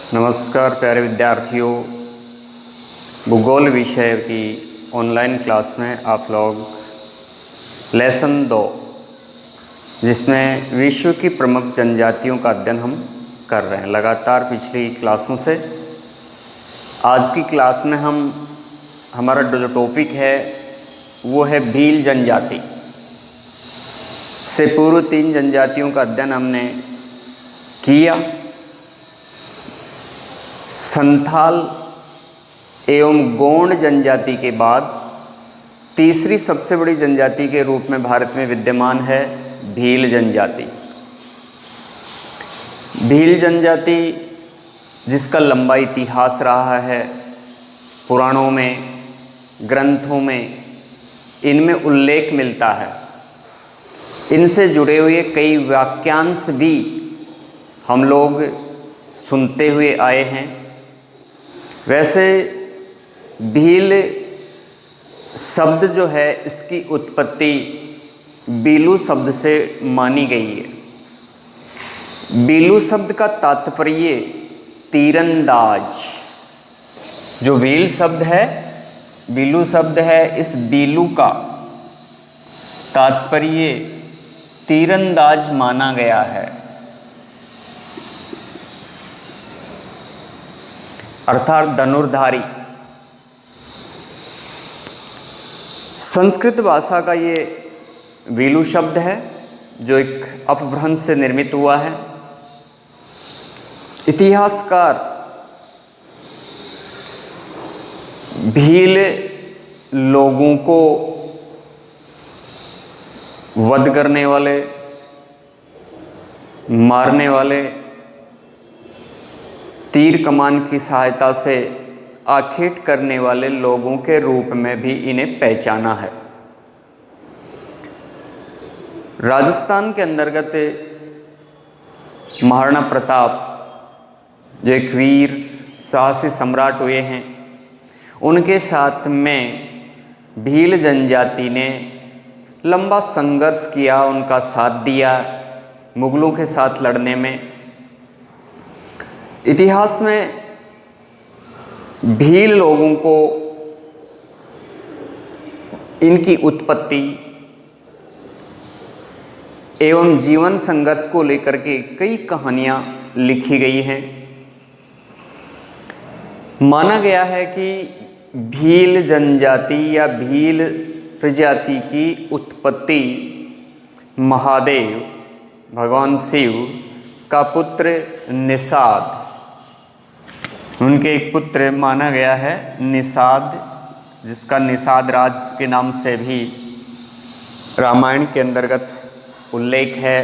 नमस्कार प्यारे विद्यार्थियों, भूगोल विषय की ऑनलाइन क्लास में आप लोग लेसन 2 जिसमें विश्व की प्रमुख जनजातियों का अध्ययन हम कर रहे हैं लगातार पिछली क्लासों से। आज की क्लास में हमारा जो टॉपिक है वो है भील जनजाति। से पूर्व 3 जनजातियों का अध्ययन हमने किया। संथाल एवं गोंड जनजाति के बाद तीसरी सबसे बड़ी जनजाति के रूप में भारत में विद्यमान है भील जनजाति। भील जनजाति जिसका लंबा इतिहास रहा है, पुराणों में, ग्रंथों में इनमें उल्लेख मिलता है। इनसे जुड़े हुए कई वाक्यांश भी हम लोग सुनते हुए आए हैं। वैसे भील शब्द जो है इसकी उत्पत्ति बीलू शब्द से मानी गई है। बीलू शब्द का तात्पर्य तीरंदाज। जो भील शब्द है, बीलू शब्द है, इस बीलू का तात्पर्य तीरंदाज माना गया है, अर्थात धनुर्धारी। संस्कृत भाषा का ये भीलू शब्द है जो एक अपभ्रंश से निर्मित हुआ है। इतिहासकार भील लोगों को वध करने वाले, मारने वाले, तीर कमान की सहायता से आखेट करने वाले लोगों के रूप में भी इन्हें पहचाना है। राजस्थान के अंतर्गत महाराणा प्रताप जो एक वीर साहसी सम्राट हुए हैं, उनके साथ में भील जनजाति ने लंबा संघर्ष किया, उनका साथ दिया मुगलों के साथ लड़ने में। इतिहास में भील लोगों को इनकी उत्पत्ति एवं जीवन संघर्ष को लेकर के कई कहानियां लिखी गई हैं। माना गया है कि भील जनजाति या भील प्रजाति की उत्पत्ति महादेव भगवान शिव का पुत्र निषाद, उनके एक पुत्र माना गया है निषाद, जिसका निषाद राज के नाम से भी रामायण के अंतर्गत उल्लेख है।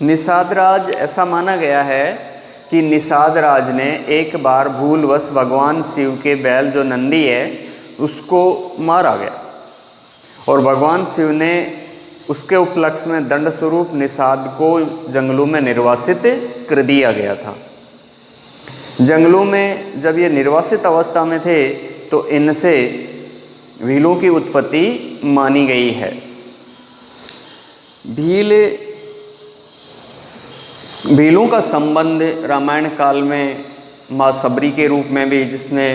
निषाद राज ऐसा माना गया है कि निषाद राज ने एक बार भूलवश भगवान शिव के बैल जो नंदी है उसको मारा गया और भगवान शिव ने उसके उपलक्ष्य में दंड स्वरूप निषाद को जंगलों में निर्वासित कर दिया गया था। जंगलों में जब ये निर्वासित अवस्था में थे तो इनसे भीलों की उत्पत्ति मानी गई है। भीलों का संबंध रामायण काल में माँ सबरी के रूप में भी, जिसने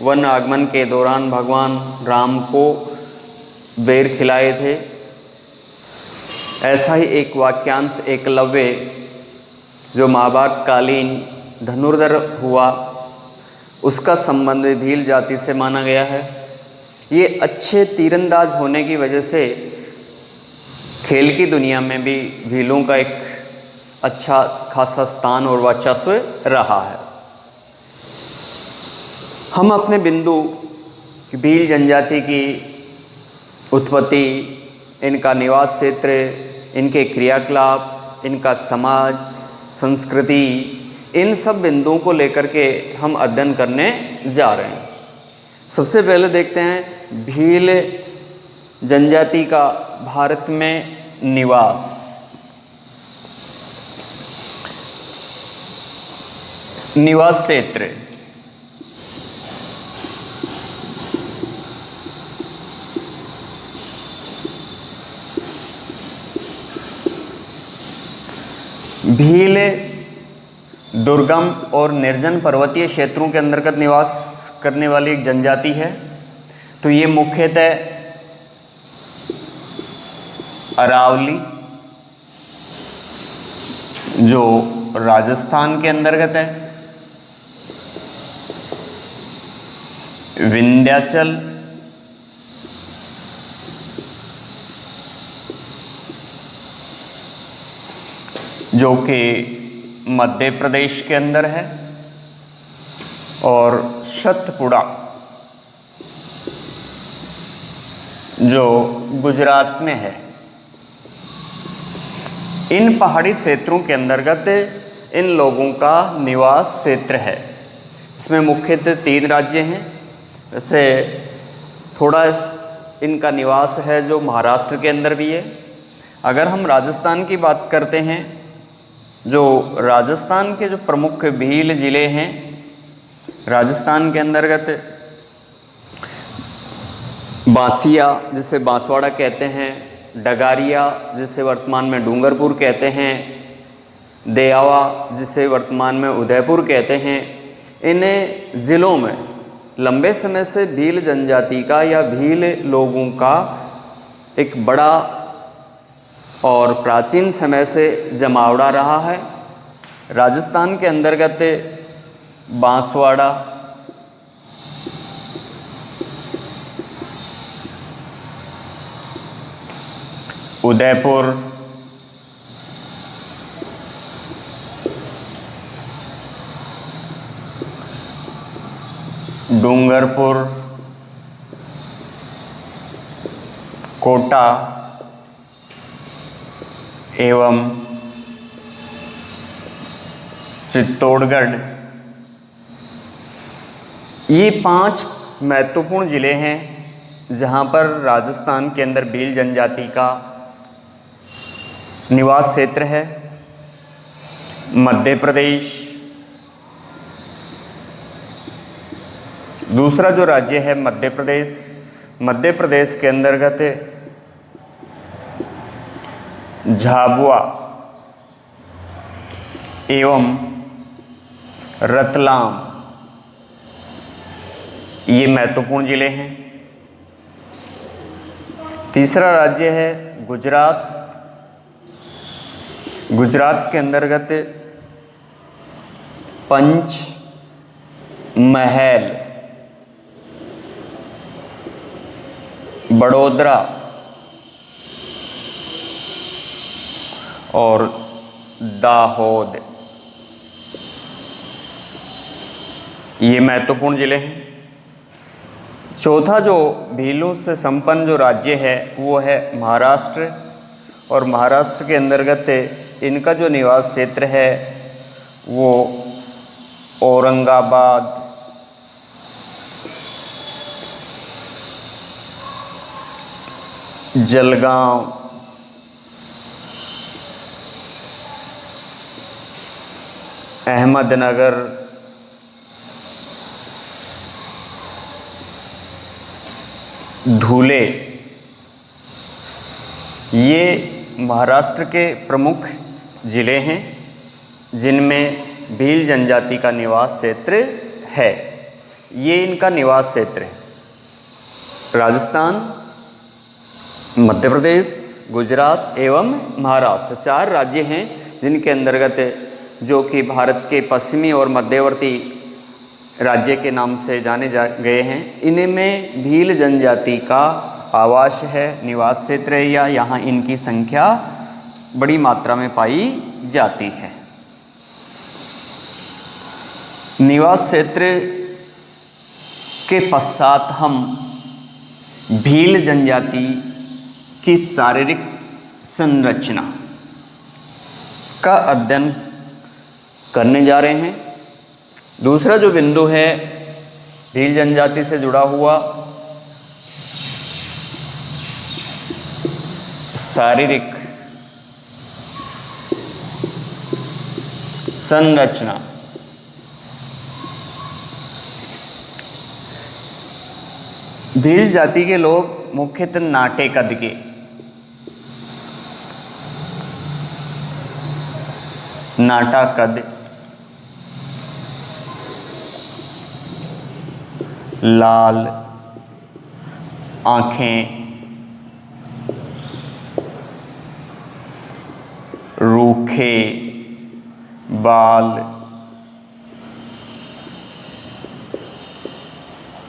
वन आगमन के दौरान भगवान राम को बेर खिलाए थे, ऐसा ही एक वाक्यांश एकलव्य जो महाभारत कालीन धनुर्धर हुआ, उसका संबंध भील जाति से माना गया है। ये अच्छे तीरंदाज होने की वजह से खेल की दुनिया में भी भीलों का एक अच्छा खासा स्थान और वर्चस्व रहा है। हम अपने बिंदु भील जनजाति की उत्पत्ति, इनका निवास क्षेत्र, इनके क्रियाकलाप, इनका समाज, संस्कृति, इन सब बिंदुओं को लेकर के हम अध्ययन करने जा रहे हैं। सबसे पहले देखते हैं भील जनजाति का भारत में निवास। निवास क्षेत्र भील दुर्गम और निर्जन पर्वतीय क्षेत्रों के अंतर्गत निवास करने वाली एक जनजाति है। तो ये मुख्यतः अरावली, जो राजस्थान के अंतर्गत है, विंध्याचल, जो कि मध्य प्रदेश के अंदर है, और सतपुड़ा, जो गुजरात में है। इन पहाड़ी क्षेत्रों के अंतर्गत इन लोगों का निवास क्षेत्र है। इसमें मुख्यतः 3 राज्य हैं। वैसे थोड़ा इनका निवास है जो महाराष्ट्र के अंदर भी है। अगर हम राजस्थान की बात करते हैं, जो राजस्थान के जो प्रमुख भील जिले हैं, राजस्थान के अंतर्गत बांसिया, जिसे बांसवाड़ा कहते हैं, डगारिया, जिसे वर्तमान में डूंगरपुर कहते हैं, देयावा, जिसे वर्तमान में उदयपुर कहते हैं, इन जिलों में लंबे समय से भील जनजाति का या भील लोगों का एक बड़ा और प्राचीन समय से जमावड़ा रहा है। राजस्थान के अंतर्गत बांसवाड़ा, उदयपुर, डूंगरपुर, कोटा एवं चित्तौड़गढ़, ये 5 महत्वपूर्ण ज़िले हैं जहाँ पर राजस्थान के अंदर भील जनजाति का निवास क्षेत्र है। मध्य प्रदेश दूसरा जो राज्य है, मध्य प्रदेश। मध्य प्रदेश के अंतर्गत झाबुआ एवं रतलाम, ये महत्वपूर्ण जिले हैं। तीसरा राज्य है गुजरात। गुजरात के अंतर्गत पंचमहल, बड़ोदरा और दाहोद, ये महत्वपूर्ण जिले हैं। चौथा जो भीलों से संपन्न जो राज्य है वो है महाराष्ट्र, और महाराष्ट्र के अंतर्गत इनका जो निवास क्षेत्र है वो औरंगाबाद, जलगांव, अहमदनगर, धुले, ये महाराष्ट्र के प्रमुख ज़िले हैं जिनमें भील जनजाति का निवास क्षेत्र है। ये इनका निवास क्षेत्र है। राजस्थान, मध्य प्रदेश, गुजरात एवं महाराष्ट्र 4 राज्य हैं जिनके अंतर्गत, जो कि भारत के पश्चिमी और मध्यवर्ती राज्य के नाम से जाने गए हैं, इनमें भील जनजाति का आवास है, निवास क्षेत्र है, या यहाँ इनकी संख्या बड़ी मात्रा में पाई जाती है। निवास क्षेत्र के पश्चात हम भील जनजाति की शारीरिक संरचना का अध्ययन करने जा रहे हैं। दूसरा जो बिंदु है भील जनजाति से जुड़ा हुआ, शारीरिक संरचना। भील जाति के लोग मुख्यतः नाटे कद के, नाटा कद लाल आँखें, रूखे बाल,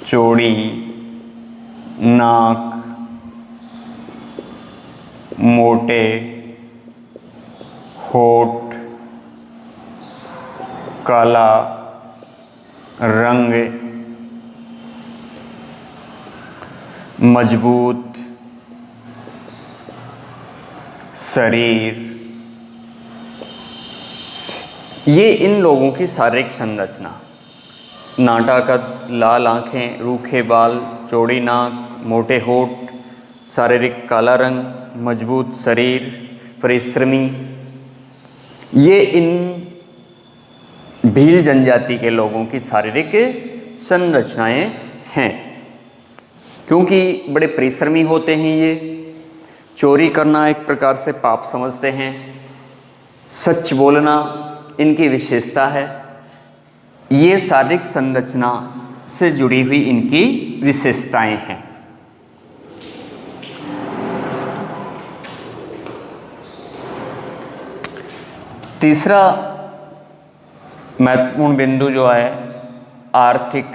चौड़ी नाक, मोटे होठ, काला रंग, मजबूत शरीर। ये इन लोगों की शारीरिक संरचना, नाटाकृत, लाल आँखें, रूखे बाल, चौड़ी नाक, मोटे होठ, शारीरिक काला रंग, मजबूत शरीर, परिश्रमी, ये इन भील जनजाति के लोगों की शारीरिक संरचनाएं हैं। क्योंकि बड़े परिश्रमी होते हैं, ये चोरी करना एक प्रकार से पाप समझते हैं, सच बोलना इनकी विशेषता है। ये शारीरिक संरचना से जुड़ी हुई इनकी विशेषताएं हैं। तीसरा महत्वपूर्ण बिंदु जो है आर्थिक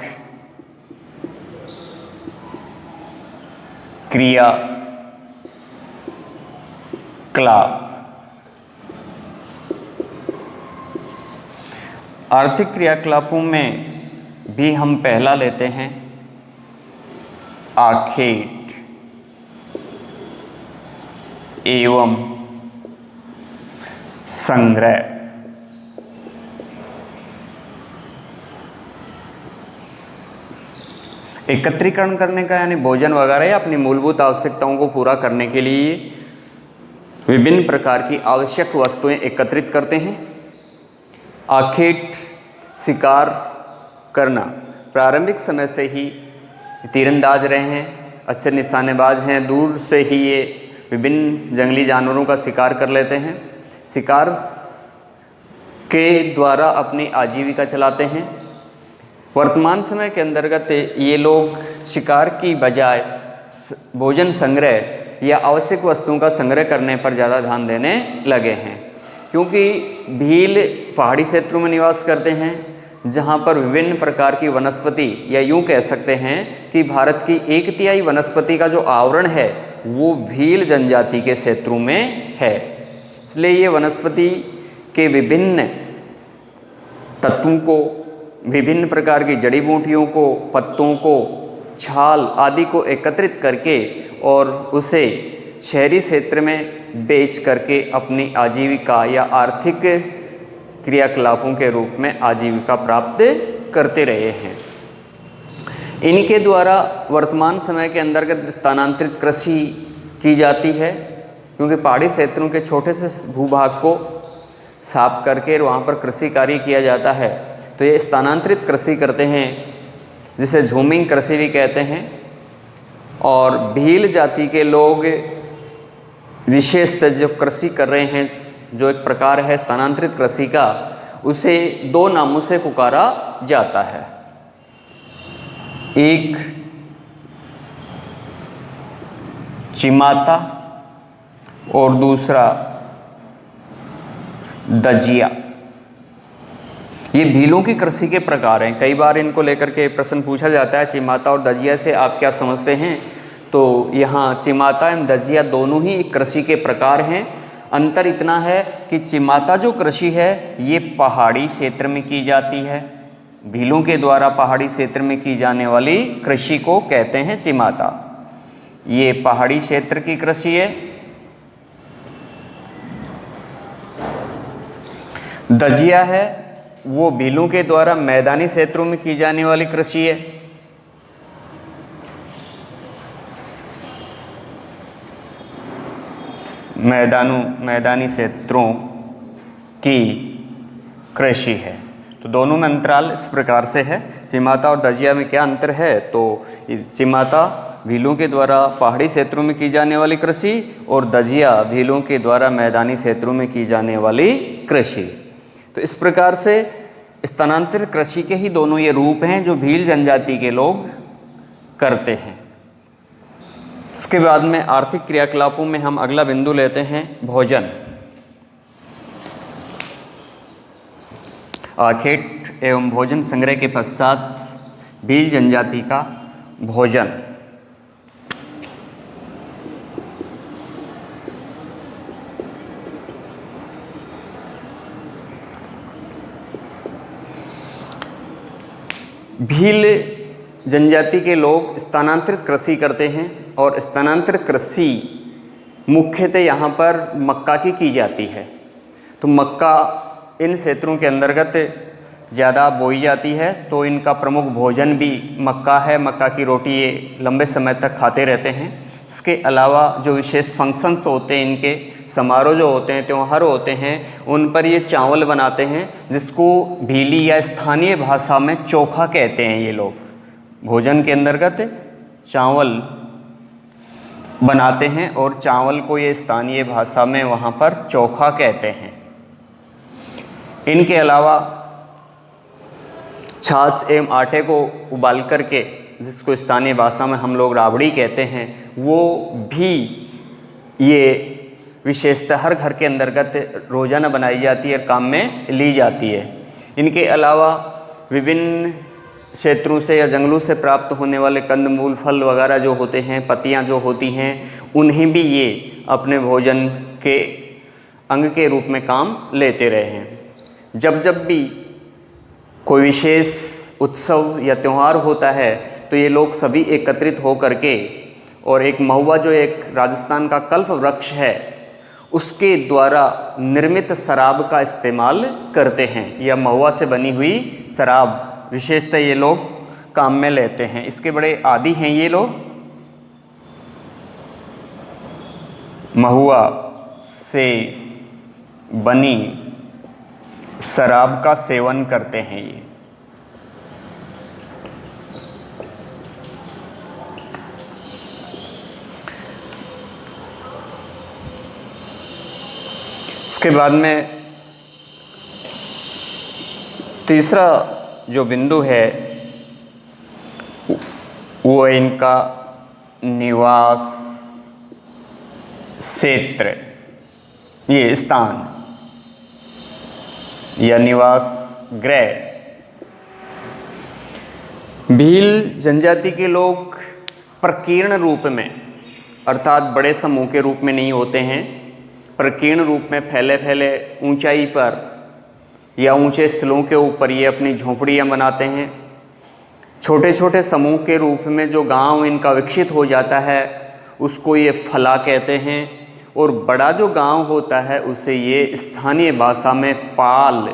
क्रियाकलाप। आर्थिक क्रियाकलापों में भी हम पहला लेते हैं आखेट एवं संग्रह। एकत्रीकरण करने का यानी भोजन वगैरह या अपनी मूलभूत आवश्यकताओं को पूरा करने के लिए विभिन्न प्रकार की आवश्यक वस्तुएं एकत्रित करते हैं। आखेट शिकार करना, प्रारंभिक समय से ही तीरंदाज रहे हैं, अच्छे निशानेबाज हैं, दूर से ही ये विभिन्न जंगली जानवरों का शिकार कर लेते हैं। शिकार के द्वारा अपनी आजीविका चलाते हैं। वर्तमान समय के अंतर्गत ये लोग शिकार की बजाय भोजन संग्रह या आवश्यक वस्तुओं का संग्रह करने पर ज़्यादा ध्यान देने लगे हैं, क्योंकि भील पहाड़ी क्षेत्रों में निवास करते हैं जहाँ पर विभिन्न प्रकार की वनस्पति, या यूँ कह सकते हैं कि भारत की 1/3 वनस्पति का जो आवरण है वो भील जनजाति के क्षेत्रों में है। इसलिए ये वनस्पति के विभिन्न तत्वों को, विभिन्न प्रकार की जड़ी बूटियों को, पत्तों को, छाल आदि को एकत्रित करके और उसे शहरी क्षेत्र में बेच करके अपनी आजीविका या आर्थिक क्रियाकलापों के रूप में आजीविका प्राप्त करते रहे हैं। इनके द्वारा वर्तमान समय के अंतर्गत स्थानांतरित कृषि की जाती है, क्योंकि पहाड़ी क्षेत्रों के छोटे से भूभाग को साफ करके वहाँ पर कृषि कार्य किया जाता है। तो ये स्थानांतरित कृषि करते हैं, जिसे झूमिंग कृषि भी कहते हैं। और भील जाति के लोग विशेषतः जो कृषि कर रहे हैं, जो एक प्रकार है स्थानांतरित कृषि का, उसे 2 नामों से पुकारा जाता है। एक चिमाता और दूसरा दजिया। ये भीलों की कृषि के प्रकार हैं। कई बार इनको लेकर के प्रश्न पूछा जाता है, चिमाता और दजिया से आप क्या समझते हैं? तो यहाँ चिमाता एवं दजिया दोनों ही कृषि के प्रकार हैं। अंतर इतना है कि चिमाता जो कृषि है ये पहाड़ी क्षेत्र में की जाती है। भीलों के द्वारा पहाड़ी क्षेत्र में की जाने वाली कृषि को कहते हैं चिमाता। ये पहाड़ी क्षेत्र की कृषि है। दजिया है वो भीलों के द्वारा मैदानी क्षेत्रों में की जाने वाली कृषि है। मैदानी क्षेत्रों की कृषि है। तो दोनों में अंतराल इस प्रकार से है। चिमाता और दजिया में क्या अंतर है? तो चिमाता भीलों के द्वारा पहाड़ी क्षेत्रों में की जाने वाली कृषि और दजिया भीलों के द्वारा मैदानी क्षेत्रों में की जाने वाली कृषि। तो इस प्रकार से स्थानांतरित कृषि के ही दोनों ये रूप हैं जो भील जनजाति के लोग करते हैं। इसके बाद में आर्थिक क्रियाकलापों में हम अगला बिंदु लेते हैं भोजन। आखेट एवं भोजन संग्रह के पश्चात भील जनजाति का भोजन। भील जनजाति के लोग स्थानांतरित कृषि करते हैं और स्थानांतरित कृषि मुख्यतः यहाँ पर मक्का की जाती है। तो मक्का इन क्षेत्रों के अंतर्गत ज़्यादा बोई जाती है, तो इनका प्रमुख भोजन भी मक्का है। मक्का की रोटी ये लंबे समय तक खाते रहते हैं। इसके अलावा जो विशेष फंक्शंस होते हैं, इनके समारोह जो होते हैं, त्यौहार होते हैं, उन पर ये चावल बनाते हैं, जिसको भीली या स्थानीय भाषा में चोखा कहते हैं। ये लोग भोजन के अंतर्गत चावल बनाते हैं और चावल को ये स्थानीय भाषा में वहाँ पर चोखा कहते हैं। इनके अलावा छाछ एवं आटे को उबाल करके, जिसको स्थानीय भाषा में हम लोग राबड़ी कहते हैं, वो भी ये विशेषतः हर घर के अंतर्गत रोज़ाना बनाई जाती है और काम में ली जाती है। इनके अलावा विभिन्न क्षेत्रों से या जंगलों से प्राप्त होने वाले कंदमूल, फल वगैरह जो होते हैं, पत्तियां जो होती हैं, उन्हें भी ये अपने भोजन के अंग के रूप में काम लेते रहे हैं। जब जब भी कोई विशेष उत्सव या त्यौहार होता है तो ये लोग सभी एकत्रित हो करके, और एक महुआ जो एक राजस्थान का कल्प वृक्ष है, उसके द्वारा निर्मित शराब का इस्तेमाल करते हैं। या महुआ से बनी हुई शराब विशेषतः ये लोग काम में लेते हैं। इसके बड़े आदी हैं ये लोग। महुआ से बनी शराब का सेवन करते हैं ये। इसके बाद में तीसरा जो बिंदु है वो है इनका निवास क्षेत्र, ये स्थान या निवास गृह। भील जनजाति के लोग प्रकीर्ण रूप में, अर्थात बड़े समूह के रूप में नहीं होते हैं, प्रकीर्ण रूप में फैले फैले ऊंचाई पर या ऊंचे स्थलों के ऊपर ये अपनी झोंपड़ियाँ बनाते हैं। छोटे छोटे समूह के रूप में जो गांव इनका विकसित हो जाता है उसको ये फला कहते हैं, और बड़ा जो गांव होता है उसे ये स्थानीय भाषा में पाल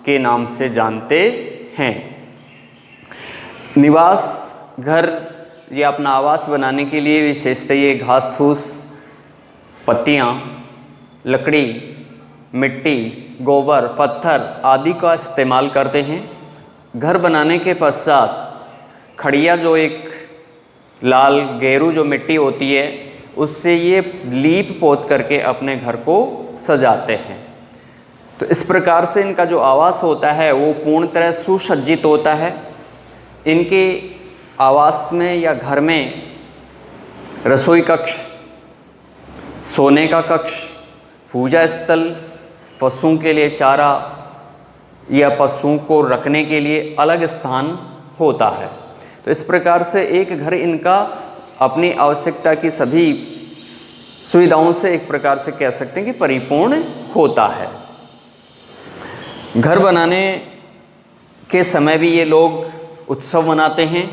के नाम से जानते हैं। निवास घर या अपना आवास बनाने के लिए विशेषतः ये घास फूस, पत्तियाँ, लकड़ी, मिट्टी, गोबर, पत्थर आदि का इस्तेमाल करते हैं। घर बनाने के पश्चात खड़िया जो एक लाल गेरू जो मिट्टी होती है उससे ये लीप पोत करके अपने घर को सजाते हैं। तो इस प्रकार से इनका जो आवास होता है वो पूर्ण तरह सुसज्जित होता है। इनके आवास में या घर में रसोई कक्ष, सोने का कक्ष, पूजा स्थल, पशुओं के लिए चारा या पशुओं को रखने के लिए अलग स्थान होता है। तो इस प्रकार से एक घर इनका अपनी आवश्यकता की सभी सुविधाओं से एक प्रकार से कह सकते हैं कि परिपूर्ण होता है। घर बनाने के समय भी ये लोग उत्सव मनाते हैं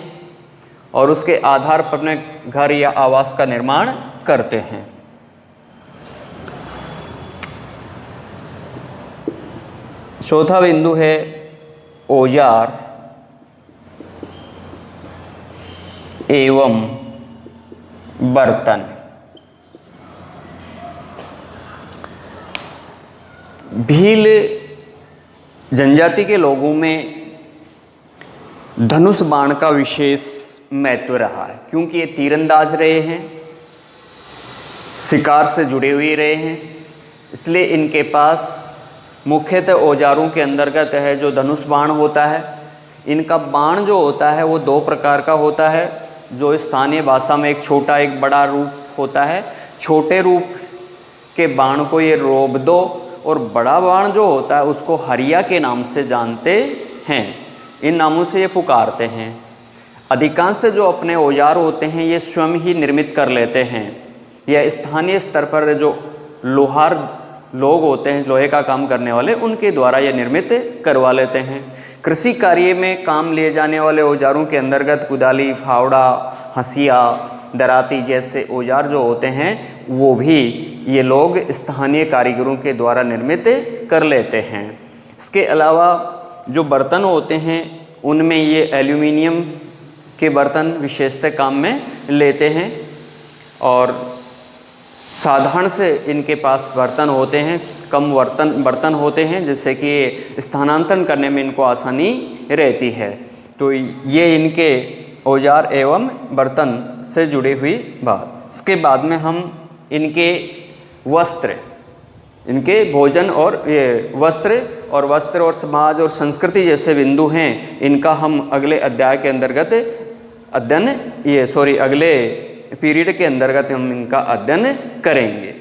और उसके आधार पर अपने घर या आवास का निर्माण करते हैं। चौथा बिंदु है औजार एवं बर्तन। भील जनजाति के लोगों में धनुष बाण का विशेष महत्व रहा है, क्योंकि ये तीरंदाज रहे हैं, शिकार से जुड़े हुए रहे हैं, इसलिए इनके पास मुख्यतः औजारों के अंतर्गत है जो धनुष बाण होता है। इनका बाण जो होता है वो दो प्रकार का होता है। जो स्थानीय भाषा में एक छोटा एक बड़ा रूप होता है। छोटे रूप के बाण को ये रोबदो और बड़ा बाण जो होता है उसको हरिया के नाम से जानते हैं। इन नामों से ये पुकारते हैं। अधिकांशतः जो अपने औजार होते हैं ये स्वयं ही निर्मित कर लेते हैं, या स्थानीय स्तर पर जो लोहार लोग होते हैं, लोहे का काम करने वाले, उनके द्वारा ये निर्मित करवा लेते हैं। कृषि कार्य में काम लिए जाने वाले औजारों के अंतर्गत कुदाली, फावड़ा, हंसिया, दराती जैसे औजार जो होते हैं वो भी ये लोग स्थानीय कारीगरों के द्वारा निर्मित कर लेते हैं। इसके अलावा जो बर्तन होते हैं उनमें ये एल्यूमिनियम के बर्तन विशेषतः काम में लेते हैं, और साधारण से इनके पास बर्तन होते हैं, कम बर्तन होते हैं, जिससे कि स्थानांतरण करने में इनको आसानी रहती है। तो ये इनके औजार एवं बर्तन से जुड़ी हुई बात। इसके बाद में हम इनके वस्त्र, इनके भोजन और ये वस्त्र और समाज और संस्कृति जैसे बिंदु हैं, इनका हम अगले अध्याय के अंतर्गत अगले पीरियड के अंतर्गत हम इनका अध्ययन करेंगे।